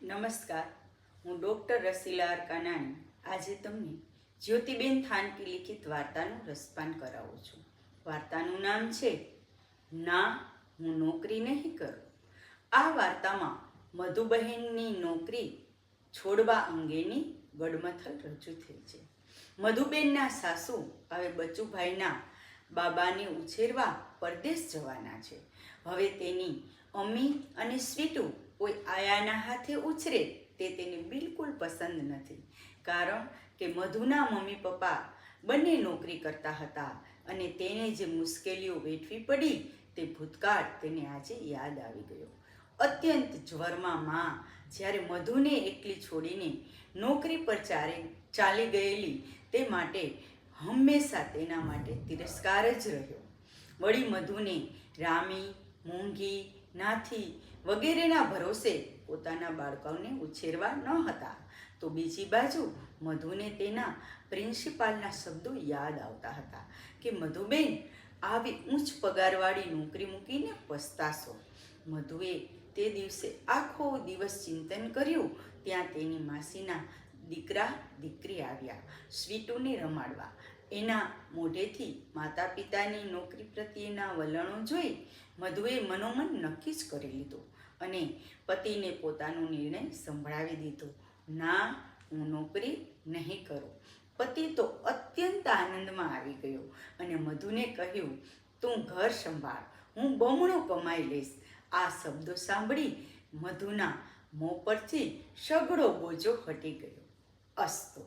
નમસ્કાર, હું doctor રસીલા R Kanani આજે તમને જ્યોતિબેન થાનકી લિખિત વાર્તાનું રસપાન કરાવું છું. વાર્તાનું નામ છે ના, હું નોકરી નહીં કરું. આ વાર્તામાં મધુબહેનની નોકરી છોડવા અંગેની ગડમથલ રજૂ થઈ છે. મધુબેનના સાસુ હવે બચુભાઈના બાબાને ઉછેરવા પરદેશ જવાના છે. હવે તેની અમ્મી અને સ્વીટુ કોઈ આયાના હાથે ઉછરે તે તેને બિલકુલ પસંદ નથી, કારણ કે મધુના મમ્મી પપ્પા બંને નોકરી કરતા હતા અને તેને જે મુશ્કેલીઓ વેઠવી પડી તે ભૂતકાળ તેને આજે યાદ આવી ગયો. અત્યંત જ્વરમાં માં જ્યારે મધુને એકલી છોડીને નોકરી પર ચાલી ગયેલી તે માટે હંમેશા તેના માટે તિરસ્કાર જ રહ્યો. વળી મધુને રામી, મૂંગી, નાથી વગેરેના ભરોસે પોતાના બાળકોને ઉછેરવા ન હતા, તો બીજી બાજુ મધુને તેના પ્રિન્સિપાલના શબ્દો યાદ આવતા હતા કે મધુબેન, આવી ઉચ્ચ પગારવાળી નોકરી મૂકીને પસ્તાશો. મધુએ તે દિવસે આખો દિવસ ચિંતન કર્યું. ત્યાં તેની માસીના દીકરી આવ્યા સ્વીટુને રમાડવા. એના મોઢેથી માતા પિતાની નોકરી પ્રત્યેના વલણો જોઈ મધુએ મનોમન નક્કી જ કરી લીધું અને પતિને પોતાનો નિર્ણય સંભળાવી દીધો. ના, હું નોકરી નહીં કરું. પતિ તો અત્યંત આનંદમાં આવી ગયો અને મધુને કહ્યું, તું ઘર સંભાળ, હું બમણું કમાઈ લઈશ. આ શબ્દો સાંભળી મધુના મોં પરથી સઘળો બોજો હટી ગયો. અસ્તુ.